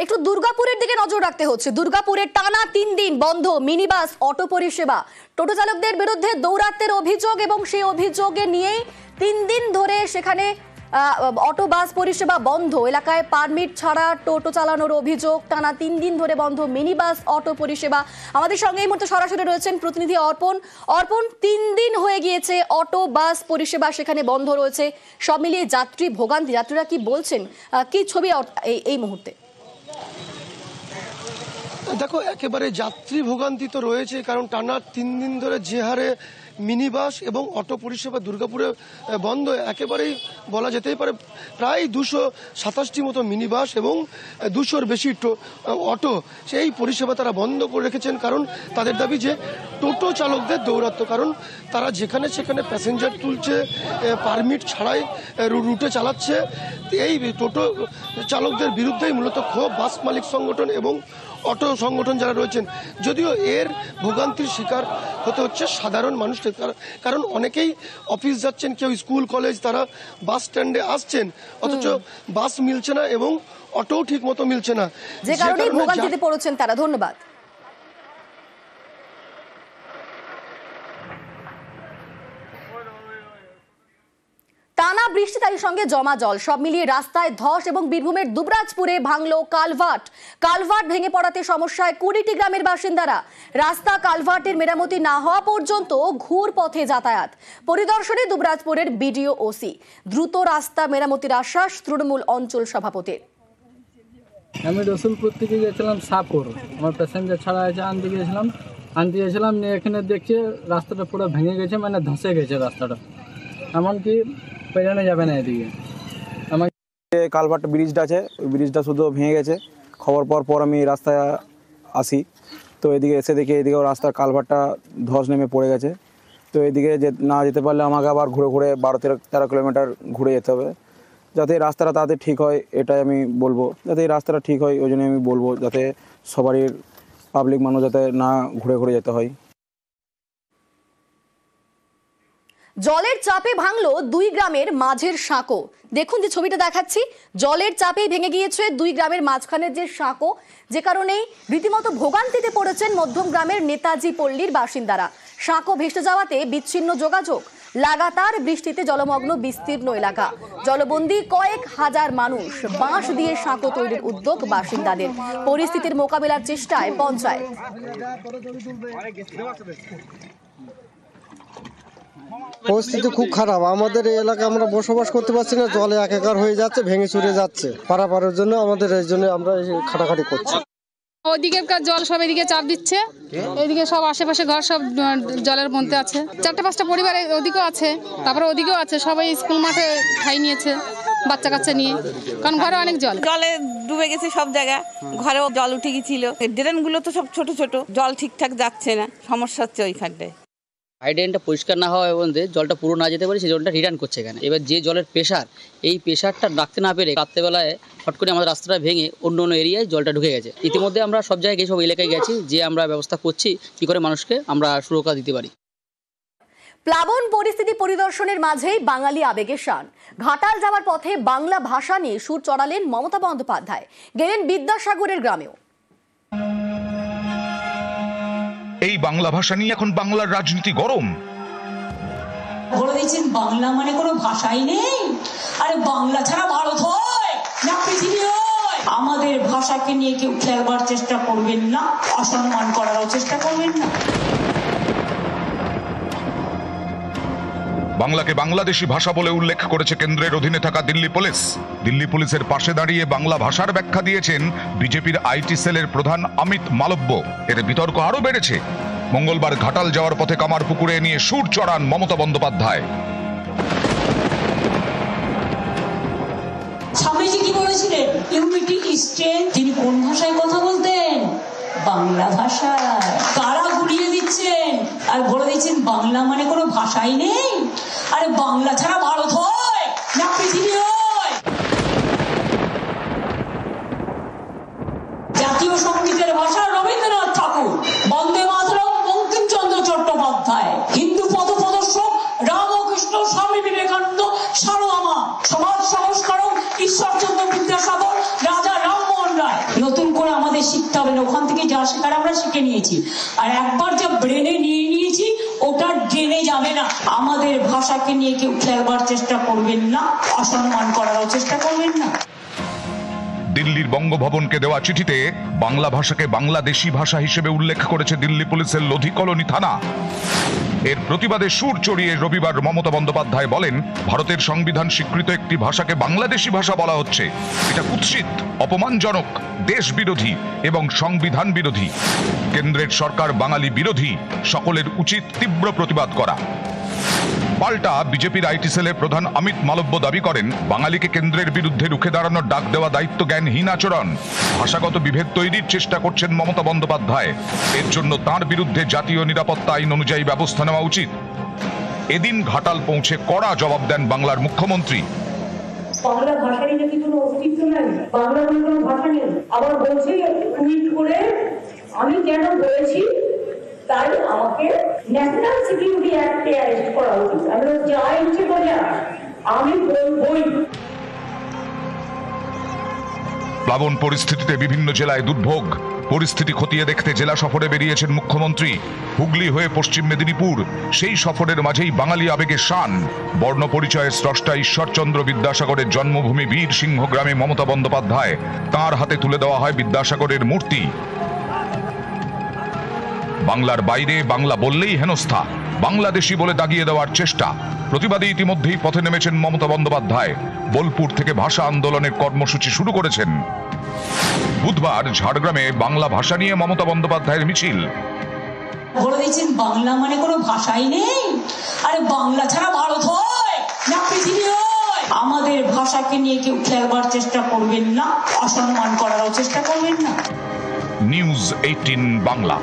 একটু দুর্গাপুরের দিকে নজর রাখতে হচ্ছে। দুর্গাপুরে টানা 3 দিন বন্ধ মিনিবাস অটো পরিষেবা। টোটো চালকদের বিরুদ্ধে দৌরাত্ম্যের অভিযোগ এবং সেই অভিযোগে নিয়েই 3 দিন ধরে সেখানে অটো বাস পরিষেবা বন্ধ। এলাকায় পারমিট ছাড়া টোটো চালানোর অভিযোগ। টানা 3 দিন ধরে বন্ধ মিনিবাস অটো পরিষেবা। আমাদের সঙ্গে এই মুহূর্তে সরাসরি রয়েছেন প্রতিনিধি অর্পণ। 3 দিন হয়ে গিয়েছে অটো বাস পরিষেবা সেখানে বন্ধ রয়েছে। সব মিলিয়ে যাত্রী ভোগান্তি, যাত্রীরা কি বলছেন, কি ছবি এই মুহূর্তে? দেখো, একেবারে যাত্রী ভোগান্তি তো রয়েছে, কারণ টানা 3 দিন ধরে যে হারে মিনি বাস এবং অটো পরিষেবা দুর্গাপুরে বন্ধ, একেবারেই বলা যেতেই পারে প্রায় 227টি মতো মিনি বাস এবং 200-র বেশি অটো সেই পরিষেবা তারা বন্ধ করে রেখেছেন। কারণ তাদের দাবি যে টোটো চালকদের দৌরাত্ম্য, কারণ তারা যেখানে সেখানে প্যাসেঞ্জার তুলছে, পারমিট ছাড়াই রুটে চালাচ্ছে। এই টোটো চালকদের বিরুদ্ধেই মূলত ক্ষোভ বাস মালিক সংগঠন এবং অটো সংগঠন যারা রয়েছেন। যদিও এর ভোগান্তির শিকার হতে হচ্ছে সাধারণ মানুষকে, কারণ অনেকেই অফিস যাচ্ছেন, কেউ স্কুল কলেজ, তারা বাস স্ট্যান্ডে আসছেন, অথচ বাস মিলছে না এবং অটোও ঠিক মতো মিলছে না, যে কারণে ভোগান্তিতে পড়েছেন তারা। ধন্যবাদ। টানা বৃষ্টি, তার সঙ্গে জমা জল, সব মিলিয়ে রাস্তায় ধস এবং বীরভূমের দুবরাজপুরে ভাঙলো কালভার্ট ভেঙে পড়াতে সমস্যায় 20টি গ্রামের বাসিন্দারা। রাস্তা কালভার্টের মেরামতি না হওয়া পর্যন্ত ঘুর পথে যাতায়াত। পরিদর্শনে দুবরাজপুরের বিডিও ওসি। দ্রুত রাস্তা মেরামতির আশ্বাস তৃণমূল অঞ্চল সভাপতির। আমি রসুলপুর থেকে গেছিলাম সাপুর, আমার প্যাসেঞ্জার ছাড়া আছে, আনতে গিয়েছিলাম নিয়ে এখানে দেখছি রাস্তাটা পুরো ভেঙে গেছে, মানে ধসে গেছে রাস্তাটা, এমনকি পেরানো যাবে না এদিকে। আমার কালভার্ট ব্রিজটা আছে, ওই ব্রিজটা শুধু ভেঙে গেছে। খবর পাওয়ার পর আমি রাস্তায় আসি, তো এদিকে এসে দেখি এদিকেও রাস্তার কালভার্টটা ধস নেমে পড়ে গেছে। তো এদিকে না যেতে পারলে আমাকে আবার ঘুরে 12-13 কিলোমিটার ঘুরে যেতে হবে, যাতে এই রাস্তাটা তাড়াতাড়ি ঠিক হয়। এটাই আমি বলবো, যাতে এই রাস্তাটা ঠিক হয়, ওই জন্য আমি বলবো যাতে সবারই পাবলিক মানুষ যাতে না ঘুরে যেতে হয়। জলের চাপে ভাঙলো 2 গ্রামের মাঝের সাঁকো। দেখুন যে ছবিটা দেখাচ্ছি, জলের চাপে ভেঙে গিয়েছে 2 গ্রামের মাঝখানের যে সাঁকো, যে কারণেই রীতিমতো ভোগান্তিতে পড়েছেন মধ্যম গ্রামের নেতাজি পল্লীর বাসিন্দারা। সাঁকো ভেসে যাওয়াতে বিচ্ছিন্ন যোগাযোগ। লাগাতার বৃষ্টিতে জলমগ্ন বিস্তীর্ণ এলাকা। জলবন্দী কয়েক হাজার মানুষ। বাঁশ দিয়ে সাঁকো তৈরির উদ্যোগ বাসিন্দাদের। পরিস্থিতির মোকাবিলার চেষ্টায় পঞ্চায়েত। পরিস্থিতি খুব খারাপ। আমাদের এই এলাকায় আমরা বসবাস করতে পারছি না, জলে একাকার হয়ে যাচ্ছে, ভেঙে চুরে যাচ্ছে। পারাপারের জন্য আমাদের এই জন্য আমরা খাটাখাটি করছি। ওদিকের জল সব এদিকে চাপ দিচ্ছে, এদিকে সব আশেপাশে ঘর সব জলের মধ্যে আছে। 4-5টা পরিবার ওদিকেও আছে, তারপরে ওদিকেও আছে। সবাই স্কুল মাঠে ঠাই নিয়েছে বাচ্চা কাচ্চা নিয়ে, কারণ ঘরে অনেক জলে ডুবে গেছে সব জায়গা। ঘরেও জল উঠে গেছিল, ড্রেনগুলো তো সব ছোট জল ঠিকঠাক যাচ্ছে না, সমস্যা হচ্ছে ওইখানটায়। হাইড্রেনটা পরিষ্কার না হওয়া এবং জলটা পুরো না যেতে পারে, সেই জলটা রিটার্ন করছে এখানে। এবার যে জলের প্রেশার, এই প্রেশারটা রাখতে না পেরে রাত্রেবেলায় হট করে আমাদের রাস্তাটা ভেঙে অন্য এরিয়ায় জলটা ঢুকে গেছে। ইতিমধ্যে আমরা সব জায়গায় সব এলাকায় গেছি, যে আমরা ব্যবস্থা করছি কি করে মানুষকে আমরা সুরক্ষা দিতে পারি। প্লাবন পরিস্থিতি পরিদর্শনের মাঝেই বাঙালি আবেগে শান। ঘাটাল যাওয়ার পথে বাংলা ভাষা নিয়ে সুর চড়ালেন মমতা বন্দ্যোপাধ্যায়। গেলেন বিদ্যাসাগরের গ্রামেও। এই বাংলা ভাষা নিয়ে এখন বাংলার রাজনীতি গরম। বলে দিয়েছেন বাংলা মানে কোনো ভাষাই নেই, আরে বাংলা ছাড়া ভারত হয় না পৃথিবী হয়। আমাদের ভাষাকে নিয়ে কেউ খেলবার চেষ্টা করবেন না, অসম্মান করারও চেষ্টা করবেন না। বাংলাকে বাংলাদেশি ভাষা বলে উল্লেখ করেছে কেন্দ্রের অধীনে থাকা দিল্লি পুলিশ। দিল্লি পুলিশের পাশে দাঁড়িয়ে বাংলা ভাষার ব্যাখ্যা দিয়েছেন বিজেপির আইটি সেলের প্রধান অমিত মালব্য। এর বিতর্ক আরো বেড়েছে। মঙ্গলবার ঘাটাল যাওয়ার পথে কামারপুকুরে নিয়ে সুর চড়ান মমতা বন্দ্যোপাধ্যায়। স্বামীজি কি বলেছিলেন? Unity is strength. তিনি কোন ভাষায় কথা বলতেন? বাংলা ভাষায়। কারা গুলিয়ে দিচ্ছেন আর বলে দিচ্ছেন বাংলা মানে কোনো ভাষাই নেই, আরে বাংলা ছাড়া ভারত হয় না পৃথিবী হয়। জাতীয় সঙ্গীতের ভাষা রবীন্দ্রনাথ ঠাকুর, বন্দে মাতরম বঙ্কিমচন্দ্র চট্টোপাধ্যায়, হিন্দু পথপ্রদর্শক রামকৃষ্ণ স্বামী বিবেকানন্দ, সারদামা, সমাজ সংস্কারক ঈশ্বরচন্দ্র বিদ্যাসাগর, রাজা রামমোহন রায়। যাবে না, ওখান থেকে যা শেখার আমরা শিখে নিয়েছি। আর একবার যা ব্রেনে নিয়ে নিয়েছি ওটা ড্রেনে যাবে না। আমাদের ভাষাকে নিয়ে কেউ খেলবার চেষ্টা করবেন না, অসম্মান করারও চেষ্টা করবেন না। দিল্লির বঙ্গভবনকে দেওয়া চিঠিতে বাংলা ভাষাকে বাংলাদেশি ভাষা হিসেবে উল্লেখ করেছে দিল্লি পুলিশের লোধি কলোনি থানা। এর প্রতিবাদে সুর চড়িয়ে রবিবার মমতা বন্দ্যোপাধ্যায় বলেন, ভারতের সংবিধান স্বীকৃত একটি ভাষাকে বাংলাদেশি ভাষা বলা হচ্ছে। এটা কুৎসিত, অপমানজনক, দেশ বিরোধী এবং সংবিধান বিরোধী। কেন্দ্রের সরকার বাঙালি বিরোধী, সকলের উচিত তীব্র প্রতিবাদ করা। পাল্টা বিজেপির আইটি সেলের প্রধান অমিত মালব্য দাবি করেন, বাঙালিকে কেন্দ্রের বিরুদ্ধে রুখে দাঁড়ানোর ডাক দেওয়া দায়িত্ব জ্ঞানহীন আচরণ। ভাষাগত বিভেদ তৈরির চেষ্টা করছেন মমতা বন্দ্যোপাধ্যায়। এর জন্য তার বিরুদ্ধে জাতীয় নিরাপত্তা আইন অনুযায়ী ব্যবস্থা নেওয়া উচিত। এদিন ঘাটাল পৌঁছে কড়া জবাব দেন বাংলার মুখ্যমন্ত্রী। বাংলা ভাষারই নাকি কোনো অস্তিত্ব নেই, বাংলা বলে কোনো ভাষা নেই। আবার বলছে টুইট করে আমি কেন বলেছি তাই আমাকে ন্যাশনাল সিকিউরিটি অ্যাক্টে অ্যারেস্ট করা উচিত। আমি যা ইচ্ছে করে আমি বলবই। প্লাবন পরিস্থিতিতে বিভিন্ন জেলায় দুর্ভোগ। পরিস্থিতি খতিয়ে দেখতে জেলা সফরে বেরিয়েছেন মুখ্যমন্ত্রী। হুগলি হয়ে পশ্চিম মেদিনীপুর, সেই সফরের মাঝেই বাঙালি আবেগে শান। বর্ণ পরিচয়ের স্রষ্টা ঈশ্বরচন্দ্র বিদ্যাসাগরের জন্মভূমি বীর সিংহ গ্রামে মমতা বন্দ্যোপাধ্যায়, তাঁর হাতে তুলে দেওয়া হয় বিদ্যাসাগরের মূর্তি। বাংলার বাইরে বাংলা বললেই হেনস্থা, বাংলাদেশি বলে দাগিয়ে দেওয়ার চেষ্টা। প্রতিবাদে ইতিমধ্যেই পথে নেমেছেন মমতা বন্দ্যোপাধ্যায়। বোলপুর থেকে ভাষা আন্দোলনের কর্মসূচি শুরু করেছেন। বুধবার ঝাড়গ্রামে বাংলা ভাষা নিয়ে মমতা বন্দ্যোপাধ্যায়ের মিছিল। বলে দিচ্ছেন বাংলা মানে কোনো ভাষাই নেই। আরে বাংলা ছাড়া ভারত হয় না পৃথিবী হয়। আমাদের ভাষাকে নিয়ে কেউ খেলবার চেষ্টা করবেন না, অসম্মান করারও চেষ্টা করবেন না। নিউজ 18 বাংলা।